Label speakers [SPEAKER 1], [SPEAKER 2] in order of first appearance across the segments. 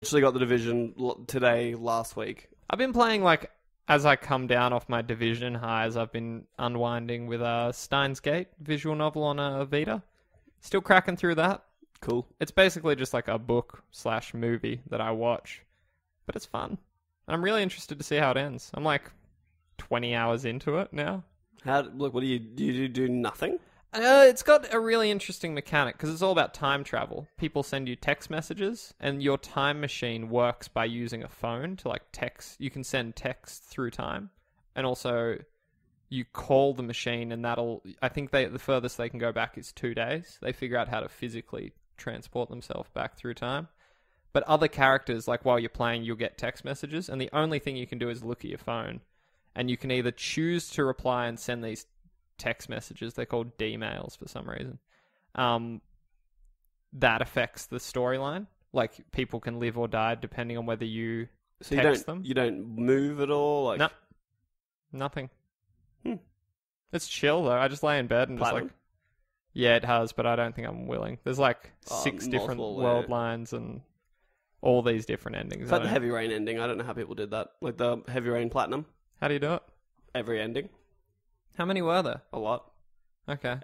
[SPEAKER 1] Actually got the Division today, last week.
[SPEAKER 2] I've been playing, like, as I come down off my Division highs, I've been unwinding with Steins Gate visual novel on Vita. Still cracking through that.
[SPEAKER 1] Cool.
[SPEAKER 2] It's basically just like a book/movie that I watch, but it's fun. I'm really interested to see how it ends. I'm like 20 hours into it now.
[SPEAKER 1] What do you do nothing?
[SPEAKER 2] It's got a really interesting mechanic because it's all about time travel. People send you text messages, and your time machine works by using a phone to like text. You can send text through time, and also you call the machine, and I think the furthest they can go back is 2 days. They figure out how to physically transport themselves back through time. But other characters, like while you're playing, you'll get text messages, and the only thing you can do is look at your phone, and you can either choose to reply and send these text messages. They're called D-mails for some reason. That affects the storyline. Like, people can live or die depending on whether you text them.
[SPEAKER 1] You don't move at all? Like...
[SPEAKER 2] No. Nothing. It's chill, though. I just lay in bed and
[SPEAKER 1] Platinum?
[SPEAKER 2] just like... Yeah, it has, but I don't think I'm willing. There's like 6 different world lines and all these different endings.
[SPEAKER 1] It's like the Heavy Rain ending. I don't know how people did that. Like the Heavy Rain Platinum.
[SPEAKER 2] How do you do it?
[SPEAKER 1] Every ending.
[SPEAKER 2] How many were there?
[SPEAKER 1] A lot.
[SPEAKER 2] Okay.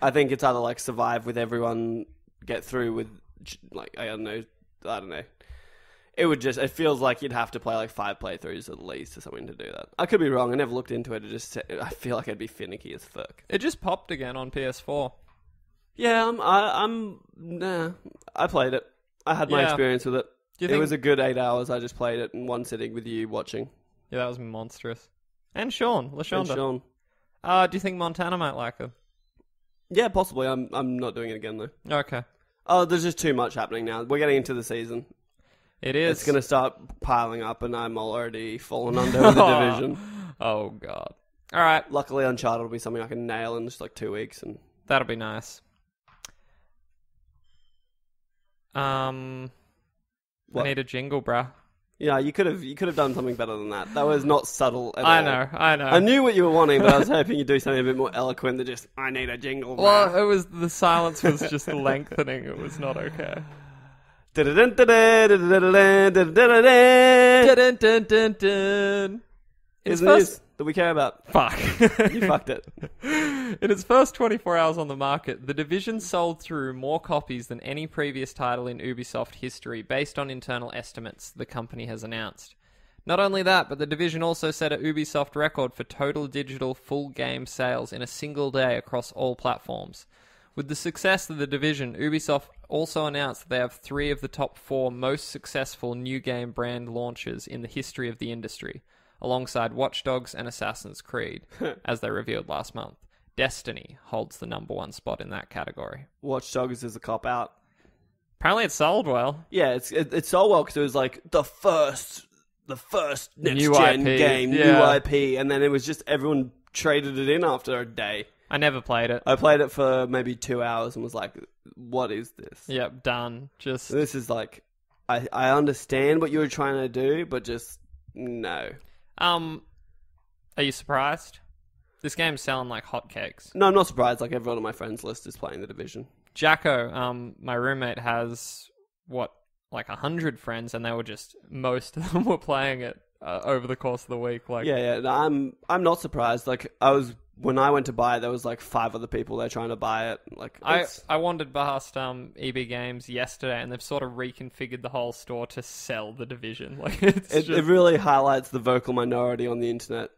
[SPEAKER 1] I think it's either like survive with everyone, get through with, like, I don't know. It feels like you'd have to play like 5 playthroughs at least or something to do that. I could be wrong. I never looked into it. I feel like I'd be finicky as fuck.
[SPEAKER 2] It just popped again on PS4.
[SPEAKER 1] Yeah, I played it. I had my experience with it. It was a good 8 hours. I just played it in one sitting with you watching.
[SPEAKER 2] Yeah, that was monstrous. And Sean, LaShonda.
[SPEAKER 1] And Sean.
[SPEAKER 2] Do you think Montana might like it?
[SPEAKER 1] Yeah, possibly. I'm not doing it again though.
[SPEAKER 2] Okay.
[SPEAKER 1] Oh, there's just too much happening now. We're getting into the season.
[SPEAKER 2] It is.
[SPEAKER 1] It's going to start piling up, and I'm already fallen under the Division.
[SPEAKER 2] Oh God! All right.
[SPEAKER 1] Luckily, Uncharted will be something I can nail in just like 2 weeks, and
[SPEAKER 2] that'll be nice. I need a jingle, bruh.
[SPEAKER 1] Yeah, you could have done something better than that. That was not subtle at all.
[SPEAKER 2] I know.
[SPEAKER 1] I knew what you were wanting, but I was hoping you'd do something a bit more eloquent than just, I need a jingle.
[SPEAKER 2] Well, it was, the silence was just lengthening. It was not okay.
[SPEAKER 1] It's news that we care about.
[SPEAKER 2] Fuck.
[SPEAKER 1] You fucked it.
[SPEAKER 2] In its first 24 hours on the market, The Division sold through more copies than any previous title in Ubisoft history, based on internal estimates the company has announced. Not only that, but The Division also set a Ubisoft record for total digital full game sales in a single day across all platforms. With the success of The Division, Ubisoft also announced that they have 3 of the top 4 most successful new game brand launches in the history of the industry, alongside Watch Dogs and Assassin's Creed, as they revealed last month. Destiny holds the number 1 spot in that category.
[SPEAKER 1] Watch Dogs is a cop-out.
[SPEAKER 2] Apparently it sold well.
[SPEAKER 1] Yeah, it sold well because it was like the first next-gen game, new IP, and then it was just everyone traded it in after a day.
[SPEAKER 2] I never played it.
[SPEAKER 1] I played it for maybe 2 hours and was like, what is this?
[SPEAKER 2] Yep, done.
[SPEAKER 1] This is like, I understand what you were trying to do, but just, no.
[SPEAKER 2] Are you surprised? This game's selling like hotcakes.
[SPEAKER 1] No, I'm not surprised. Like, everyone on my friends list is playing The Division.
[SPEAKER 2] Jacko, my roommate, has, like 100 friends, and most of them were playing it over the course of the week. Like,
[SPEAKER 1] yeah. I'm not surprised. Like, when I went to buy it, there was like 5 other people there trying to buy it. Like,
[SPEAKER 2] I wandered past EB Games yesterday, and they've sort of reconfigured the whole store to sell The Division. Like, it
[SPEAKER 1] really highlights the vocal minority on the internet.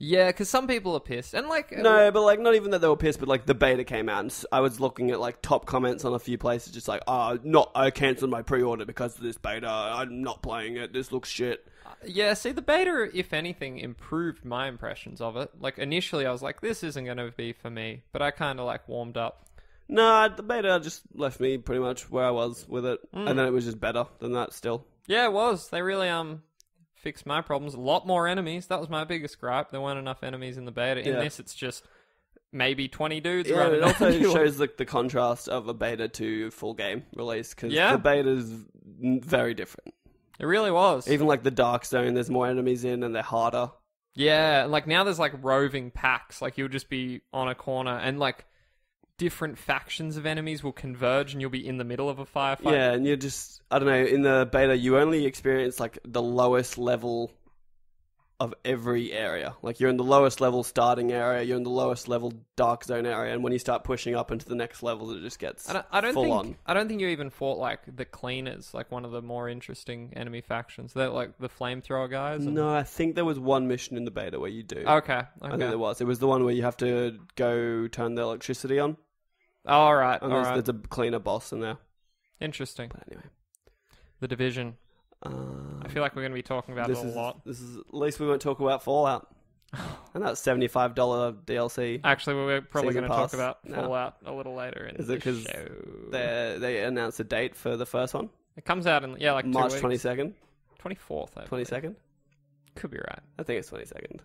[SPEAKER 2] Yeah, because some people are pissed, and like
[SPEAKER 1] no, but like not even that they were pissed, but like the beta came out, and I was looking at like top comments on a few places, just like, I cancelled my pre-order because of this beta. I'm not playing it. This looks shit.
[SPEAKER 2] Yeah, see, the beta, if anything, improved my impressions of it. Like, initially I was like, this isn't going to be for me, but I kind of, like, warmed up.
[SPEAKER 1] No, the beta just left me pretty much where I was with it, and then it was just better than that still.
[SPEAKER 2] Yeah, it was. They really, fixed my problems. A lot more enemies. That was my biggest gripe. There weren't enough enemies in the beta. In this, it's just maybe 20 dudes running.
[SPEAKER 1] It also shows the contrast of a beta to full game release, because the beta's very different.
[SPEAKER 2] It really was.
[SPEAKER 1] Even like the Dark Zone, there's more enemies in and they're harder.
[SPEAKER 2] Yeah, like now there's like roving packs. Like you'll just be on a corner and like different factions of enemies will converge and you'll be in the middle of a firefight.
[SPEAKER 1] Yeah, and you're just, I don't know, in the beta, you only experience, like, the lowest level of every area. Like, you're in the lowest level starting area, you're in the lowest level dark zone area, and when you start pushing up into the next levels, it just gets full on.
[SPEAKER 2] I don't think you even fought, like, the Cleaners, like one of the more interesting enemy factions. They're, like, the flamethrower guys.
[SPEAKER 1] No, I think there was one mission in the beta where you do.
[SPEAKER 2] Okay.
[SPEAKER 1] I think there was. It was the one where you have to go turn the electricity on.
[SPEAKER 2] Oh, all right.
[SPEAKER 1] And there's a cleaner boss in there.
[SPEAKER 2] Interesting.
[SPEAKER 1] But anyway.
[SPEAKER 2] The Division. I feel like we're going to be talking about it a lot.
[SPEAKER 1] This is at least we won't talk about Fallout. And that $75 DLC.
[SPEAKER 2] Actually, we're probably going to talk
[SPEAKER 1] pass.
[SPEAKER 2] about
[SPEAKER 1] No.
[SPEAKER 2] Fallout a little later in
[SPEAKER 1] Is it
[SPEAKER 2] the
[SPEAKER 1] because
[SPEAKER 2] show.
[SPEAKER 1] they announced a date for the first one?
[SPEAKER 2] It comes out in, like 2
[SPEAKER 1] March
[SPEAKER 2] weeks.
[SPEAKER 1] 22nd?
[SPEAKER 2] 24th, I believe.
[SPEAKER 1] 22nd?
[SPEAKER 2] Could be right.
[SPEAKER 1] I think it's 22nd.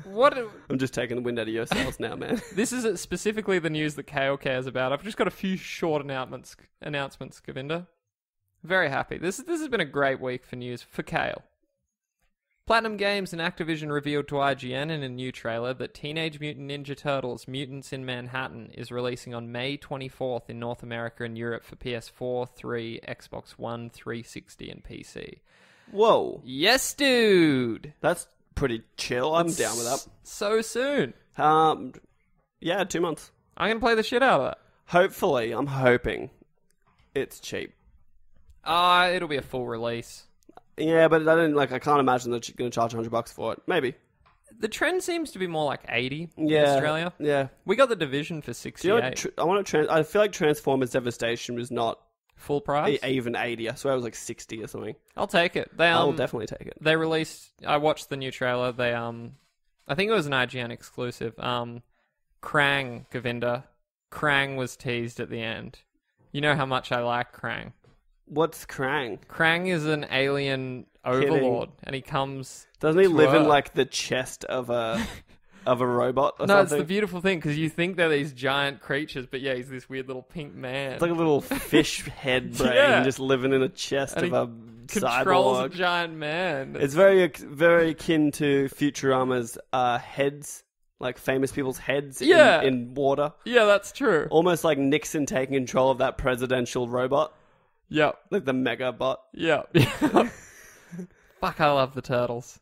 [SPEAKER 2] What?
[SPEAKER 1] I'm just taking the wind out of your sails now, man.
[SPEAKER 2] This is specifically the news that Kale cares about. I've just got a few short announcements, Govinda. Very happy. This has been a great week for news for Kale. Platinum Games and Activision revealed to IGN in a new trailer that Teenage Mutant Ninja Turtles Mutants in Manhattan is releasing on May 24th in North America and Europe for PS4, 3, Xbox One, 360, and PC.
[SPEAKER 1] Whoa.
[SPEAKER 2] Yes, dude!
[SPEAKER 1] That's pretty chill. I'm down with that.
[SPEAKER 2] So soon.
[SPEAKER 1] Yeah, 2 months.
[SPEAKER 2] I'm going to play the shit out of that.
[SPEAKER 1] Hopefully, I'm hoping it's cheap.
[SPEAKER 2] It'll be a full release.
[SPEAKER 1] Yeah, but I can't imagine that you're going to charge $100 for it. Maybe.
[SPEAKER 2] The trend seems to be more like 80 in
[SPEAKER 1] Yeah.
[SPEAKER 2] Australia.
[SPEAKER 1] Yeah.
[SPEAKER 2] We got the Division for 68.
[SPEAKER 1] Do you know what I feel like Transformers Devastation was not
[SPEAKER 2] Full price?
[SPEAKER 1] even 80. I swear it was like 60 or something.
[SPEAKER 2] I'll take it.
[SPEAKER 1] I'll definitely take it.
[SPEAKER 2] They released... I watched the new trailer. They, I think it was an IGN exclusive. Krang, Govinda. Krang was teased at the end. You know how much I like Krang.
[SPEAKER 1] What's Krang?
[SPEAKER 2] Krang is an alien overlord, and he comes...
[SPEAKER 1] Doesn't he
[SPEAKER 2] to
[SPEAKER 1] live in
[SPEAKER 2] Earth.
[SPEAKER 1] like the chest of a robot or
[SPEAKER 2] No, it's
[SPEAKER 1] something?
[SPEAKER 2] the beautiful thing, because you think they're these giant creatures, but yeah, he's this weird little pink man.
[SPEAKER 1] It's like a little fish head brain
[SPEAKER 2] Yeah.
[SPEAKER 1] just living in a chest
[SPEAKER 2] And
[SPEAKER 1] of
[SPEAKER 2] he
[SPEAKER 1] a
[SPEAKER 2] controls
[SPEAKER 1] cyborg.
[SPEAKER 2] a giant man.
[SPEAKER 1] It's very, very akin to Futurama's heads, like famous people's heads
[SPEAKER 2] Yeah.
[SPEAKER 1] in water.
[SPEAKER 2] Yeah, that's true.
[SPEAKER 1] Almost like Nixon taking control of that presidential robot,
[SPEAKER 2] Yep.
[SPEAKER 1] like the mega bot.
[SPEAKER 2] Yep. Fuck, I love the Turtles.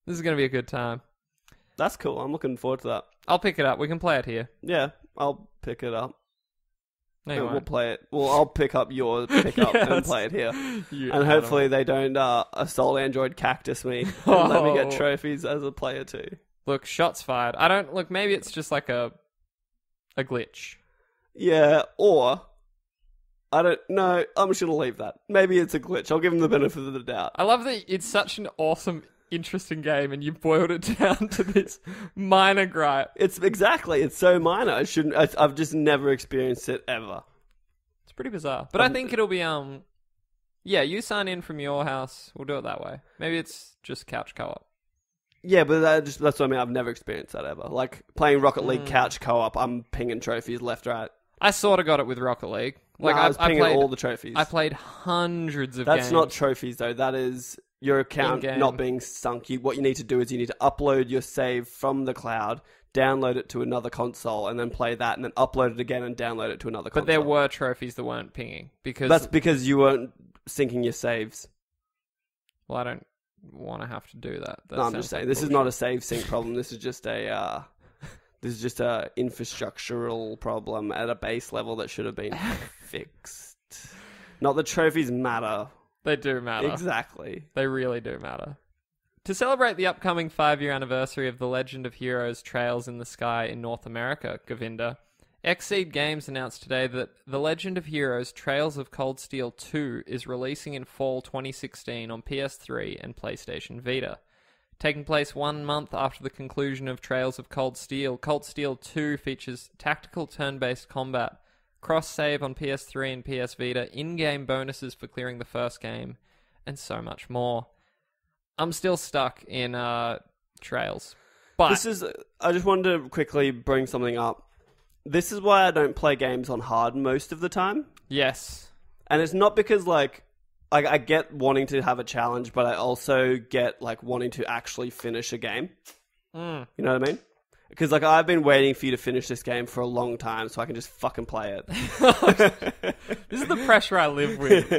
[SPEAKER 2] This is going to be a good time.
[SPEAKER 1] That's cool. I'm looking forward to that.
[SPEAKER 2] I'll pick it up. We can play it here.
[SPEAKER 1] Yeah, I'll pick it up.
[SPEAKER 2] No, you
[SPEAKER 1] We'll
[SPEAKER 2] won't.
[SPEAKER 1] play it. Well, I'll pick up your pickup
[SPEAKER 2] Yeah,
[SPEAKER 1] and
[SPEAKER 2] that's-
[SPEAKER 1] play it here.
[SPEAKER 2] You
[SPEAKER 1] And hopefully they don't assault Android Cactus me and let me get
[SPEAKER 2] Oh.
[SPEAKER 1] trophies as a player too.
[SPEAKER 2] Look, shots fired. I don't... Look, maybe it's just like a glitch.
[SPEAKER 1] Yeah, or I don't know. I'm just gonna leave that. Maybe it's a glitch. I'll give him the benefit of the doubt.
[SPEAKER 2] I love that it's such an awesome, interesting game, and you boiled it down to this minor gripe.
[SPEAKER 1] It's so minor. I've just never experienced it ever.
[SPEAKER 2] It's pretty bizarre. But I think it'll be, yeah, you sign in from your house. We'll do it that way. Maybe it's just couch co-op.
[SPEAKER 1] Yeah, but that's what I mean. I've never experienced that ever. Like playing Rocket League couch co-op, I'm pinging trophies left, right.
[SPEAKER 2] I sort of got it with Rocket League. Like,
[SPEAKER 1] I was pinging
[SPEAKER 2] played
[SPEAKER 1] all the trophies.
[SPEAKER 2] I played hundreds of
[SPEAKER 1] That's
[SPEAKER 2] games.
[SPEAKER 1] not trophies though. That is your account
[SPEAKER 2] In-game.
[SPEAKER 1] not being sunk. What you need to do is you need to upload your save from the cloud, download it to another console, and then play that, and then upload it again and download it to another console.
[SPEAKER 2] But there were trophies that weren't pinging. Because,
[SPEAKER 1] That's because you weren't syncing your saves.
[SPEAKER 2] well, I don't want to have to do that. That
[SPEAKER 1] No, I'm
[SPEAKER 2] sounds
[SPEAKER 1] just saying
[SPEAKER 2] like
[SPEAKER 1] this is
[SPEAKER 2] bullshit.
[SPEAKER 1] not a save sync problem. This is just a infrastructural problem at a base level that should have been fixed. Not that trophies matter.
[SPEAKER 2] They do matter.
[SPEAKER 1] Exactly.
[SPEAKER 2] They really do matter. To celebrate the upcoming 5-year anniversary of The Legend of Heroes Trails in the Sky in North America, Govinda, Xseed Games announced today that The Legend of Heroes Trails of Cold Steel 2 is releasing in fall 2016 on PS3 and PlayStation Vita. Taking place 1 month after the conclusion of Trails of Cold Steel 2 features tactical turn-based combat, cross-save on PS3 and PS Vita, in-game bonuses for clearing the first game, and so much more. I'm still stuck in Trails. But
[SPEAKER 1] I just wanted to quickly bring something up. This is why I don't play games on hard most of the time.
[SPEAKER 2] yes.
[SPEAKER 1] And it's not because, like, I get wanting to have a challenge, but I also get, like, wanting to actually finish a game. You know what I mean? Because, like, I've been waiting for you to finish this game for a long time so I can just fucking play it.
[SPEAKER 2] This is the pressure I live with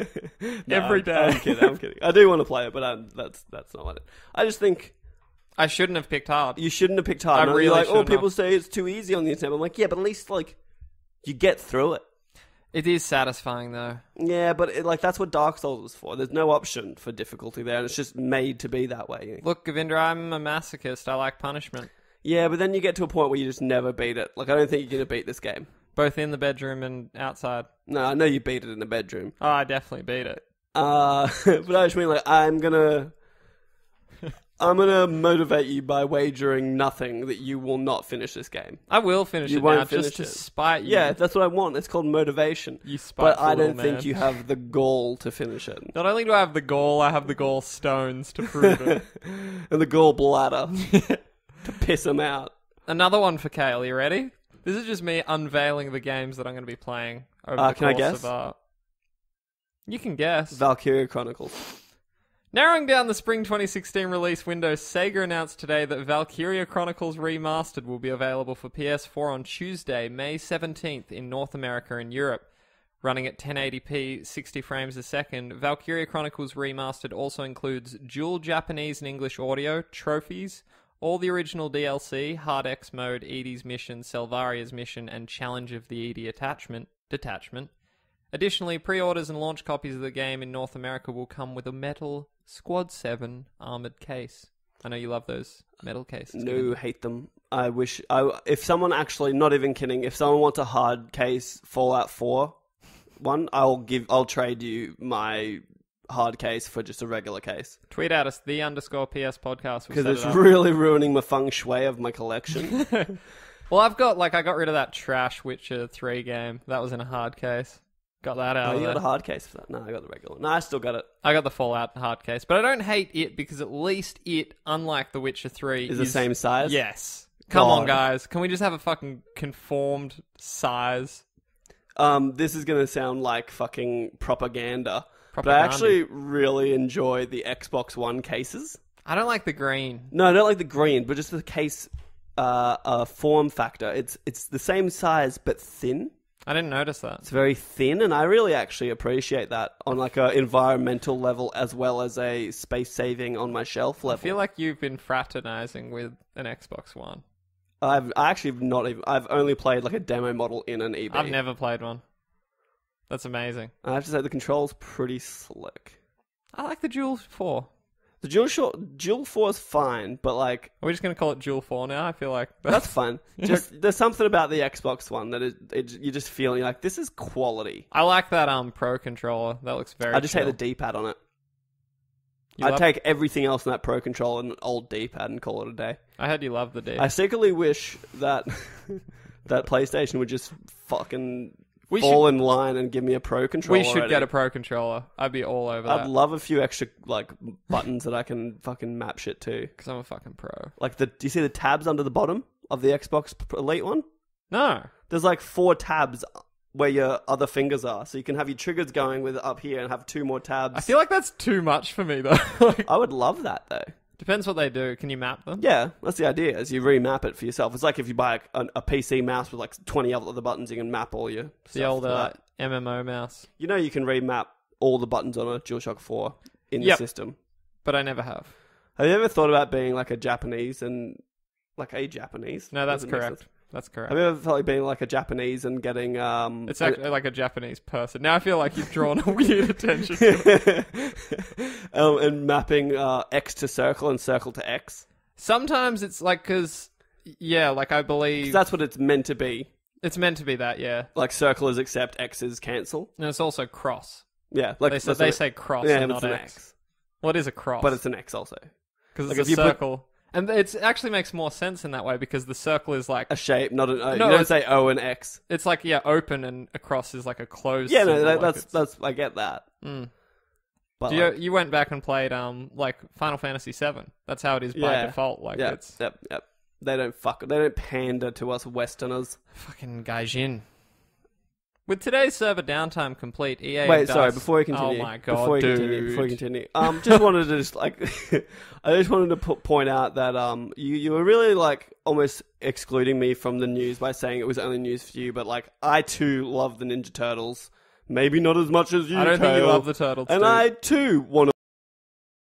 [SPEAKER 2] every day.
[SPEAKER 1] I'm kidding. I do want to play it, but that's not what it. I just think
[SPEAKER 2] I shouldn't have picked hard.
[SPEAKER 1] you shouldn't have picked hard.
[SPEAKER 2] I
[SPEAKER 1] And
[SPEAKER 2] really
[SPEAKER 1] you're like,
[SPEAKER 2] shouldn't
[SPEAKER 1] people
[SPEAKER 2] have.
[SPEAKER 1] say it's too easy on the internet. I'm like, yeah, but at least, like, you get through it.
[SPEAKER 2] It is satisfying, though.
[SPEAKER 1] Yeah, but like that's what Dark Souls was for. There's no option for difficulty there, and it's just made to be that way.
[SPEAKER 2] Look, Govindra, I'm a masochist. I like punishment.
[SPEAKER 1] Yeah, but then you get to a point where you just never beat it. Like, I don't think you're going to beat this game.
[SPEAKER 2] Both in the bedroom and outside.
[SPEAKER 1] No, I know you beat it in the bedroom.
[SPEAKER 2] Oh, I definitely beat it.
[SPEAKER 1] But I just mean, like, I'm gonna motivate you by wagering nothing that you will not finish this game.
[SPEAKER 2] I will finish
[SPEAKER 1] You
[SPEAKER 2] it
[SPEAKER 1] won't
[SPEAKER 2] now
[SPEAKER 1] finish
[SPEAKER 2] just to
[SPEAKER 1] it.
[SPEAKER 2] spite you.
[SPEAKER 1] Yeah, that's what I want. It's called motivation.
[SPEAKER 2] You
[SPEAKER 1] But
[SPEAKER 2] spiteful
[SPEAKER 1] I
[SPEAKER 2] little
[SPEAKER 1] don't think
[SPEAKER 2] man.
[SPEAKER 1] you have the gall to finish it.
[SPEAKER 2] Not only do I have the gall, I have the gall stones to prove it.
[SPEAKER 1] And the gall bladder to piss him out.
[SPEAKER 2] Another one for Kale. You ready? This is just me unveiling the games that I'm going to be playing over the
[SPEAKER 1] Can I
[SPEAKER 2] course
[SPEAKER 1] guess?
[SPEAKER 2] of... You can guess.
[SPEAKER 1] Valkyria Chronicles.
[SPEAKER 2] Narrowing down the spring 2016 release window, Sega announced today that Valkyria Chronicles Remastered will be available for PS4 on Tuesday, May 17th in North America and Europe. Running at 1080p, 60 frames a second, Valkyria Chronicles Remastered also includes dual Japanese and English audio, trophies, all the original DLC, Hard X mode, Edie's mission, Selvaria's mission, and Challenge of the Edie detachment. Additionally, pre-orders and launch copies of the game in North America will come with a metal Squad 7 armored case. I know you love those metal cases.
[SPEAKER 1] No, hate them. I wish... if someone actually, not even kidding, if someone wants a hard case Fallout 4 one, I'll trade you my hard case for just a regular case.
[SPEAKER 2] Tweet at us, _PS podcast.
[SPEAKER 1] Because it's really ruining the feng shui of my collection.
[SPEAKER 2] Well, I got rid of that trash Witcher 3 game. That was in a hard case. Got that out
[SPEAKER 1] Oh,
[SPEAKER 2] of
[SPEAKER 1] you
[SPEAKER 2] there.
[SPEAKER 1] got a hard case for that? No, I got the regular. No, I still got it.
[SPEAKER 2] I got the Fallout hard case. But I don't hate it because at least it, unlike The Witcher 3...
[SPEAKER 1] Is the same size?
[SPEAKER 2] Yes. Come on,
[SPEAKER 1] God.
[SPEAKER 2] guys. Can we just have a fucking conformed size?
[SPEAKER 1] This is going to sound like fucking propaganda. But I
[SPEAKER 2] Propaganda.
[SPEAKER 1] actually really enjoy the Xbox One cases.
[SPEAKER 2] I don't like the green.
[SPEAKER 1] No, I don't like the green, but just the case form factor. It's the same size but thin.
[SPEAKER 2] I didn't notice that.
[SPEAKER 1] It's very thin, and I really actually appreciate that on like a environmental level as well as a space saving on my shelf level.
[SPEAKER 2] I feel like you've been fraternizing with an Xbox One.
[SPEAKER 1] I've only played like a demo model in an EB.
[SPEAKER 2] I've never played one. That's amazing.
[SPEAKER 1] I have to say the control's pretty slick.
[SPEAKER 2] I like the Dual 4.
[SPEAKER 1] The Dual 4 is fine, but like
[SPEAKER 2] Are we just going to call it Dual 4 now? I feel like...
[SPEAKER 1] that's fun. Just there's something about the Xbox One that you just feeling like this is quality.
[SPEAKER 2] I like that Pro controller. That looks very
[SPEAKER 1] I just hate
[SPEAKER 2] chill.
[SPEAKER 1] the D-pad on it.
[SPEAKER 2] You
[SPEAKER 1] I'd
[SPEAKER 2] love-
[SPEAKER 1] take everything else in that Pro controller and an old D-pad and call it a day.
[SPEAKER 2] I heard you love the D.
[SPEAKER 1] I secretly wish that that PlayStation would just fucking
[SPEAKER 2] We
[SPEAKER 1] fall in line and give me a Pro controller.
[SPEAKER 2] We should
[SPEAKER 1] already.
[SPEAKER 2] get a Pro controller. I'd be all over
[SPEAKER 1] I'd
[SPEAKER 2] that.
[SPEAKER 1] love a few extra like buttons that I can fucking map shit to.
[SPEAKER 2] Because I'm a fucking pro.
[SPEAKER 1] Like do you see the tabs under the bottom of the Xbox Elite one?
[SPEAKER 2] No.
[SPEAKER 1] There's like 4 tabs where your other fingers are, so you can have your triggers going with up here and have 2 more tabs.
[SPEAKER 2] I feel like that's too much for me, though. Like,
[SPEAKER 1] I would love that though.
[SPEAKER 2] depends what they do. Can you map them?
[SPEAKER 1] Yeah, that's the idea. Is you remap it for yourself. It's like if you buy a PC mouse with like 20 other buttons, you can map all your
[SPEAKER 2] The
[SPEAKER 1] stuff
[SPEAKER 2] old
[SPEAKER 1] to that.
[SPEAKER 2] MMO mouse.
[SPEAKER 1] You know, you can remap all the buttons on a DualShock 4 in the
[SPEAKER 2] Yep.
[SPEAKER 1] system.
[SPEAKER 2] But I never have.
[SPEAKER 1] Have you ever thought about being like a Japanese and like a Japanese?
[SPEAKER 2] No, that's
[SPEAKER 1] Doesn't make
[SPEAKER 2] correct.
[SPEAKER 1] sense.
[SPEAKER 2] That's correct.
[SPEAKER 1] Have you ever felt like being like a Japanese and getting
[SPEAKER 2] It's actually like a Japanese person. Now I feel like you've drawn a weird attention to it.
[SPEAKER 1] and mapping X to circle and circle to X?
[SPEAKER 2] Sometimes it's like, because, yeah, like I
[SPEAKER 1] 'Cause
[SPEAKER 2] believe...
[SPEAKER 1] that's what it's meant to be.
[SPEAKER 2] It's meant to be that, yeah.
[SPEAKER 1] Like circle is accept, X is cancel.
[SPEAKER 2] And it's also cross.
[SPEAKER 1] Yeah, like
[SPEAKER 2] They say cross
[SPEAKER 1] yeah,
[SPEAKER 2] and
[SPEAKER 1] but
[SPEAKER 2] not
[SPEAKER 1] it's an
[SPEAKER 2] X.
[SPEAKER 1] X.
[SPEAKER 2] What is a cross?
[SPEAKER 1] But it's an X also.
[SPEAKER 2] Because
[SPEAKER 1] like
[SPEAKER 2] it's
[SPEAKER 1] if
[SPEAKER 2] a
[SPEAKER 1] you put-
[SPEAKER 2] circle. And it actually makes more sense in that way because the circle is like...
[SPEAKER 1] A shape, not an O.
[SPEAKER 2] No,
[SPEAKER 1] you don't
[SPEAKER 2] it's-
[SPEAKER 1] say O and X.
[SPEAKER 2] It's like, yeah, open and a cross is like a closed
[SPEAKER 1] Yeah, no,
[SPEAKER 2] symbol, like
[SPEAKER 1] that's
[SPEAKER 2] it's-
[SPEAKER 1] I get that.
[SPEAKER 2] Mm.
[SPEAKER 1] But
[SPEAKER 2] Do
[SPEAKER 1] like,
[SPEAKER 2] you went back and played like Final Fantasy VII. That's how it is by
[SPEAKER 1] Yeah.
[SPEAKER 2] default. Like
[SPEAKER 1] yeah,
[SPEAKER 2] it's
[SPEAKER 1] yep. They don't pander to us Westerners.
[SPEAKER 2] fucking gaijin. With today's server downtime complete, EA
[SPEAKER 1] Wait,
[SPEAKER 2] have
[SPEAKER 1] sorry.
[SPEAKER 2] thus-
[SPEAKER 1] Before you continue,
[SPEAKER 2] Oh my god, dude.
[SPEAKER 1] before you continue, just wanted to I just wanted to point out that you were really like almost excluding me from the news by saying it was only news for you, but like I too love the Ninja Turtles, maybe not as much as you.
[SPEAKER 2] I don't think you
[SPEAKER 1] Kale,
[SPEAKER 2] love the Turtles,
[SPEAKER 1] and
[SPEAKER 2] dude.
[SPEAKER 1] I too want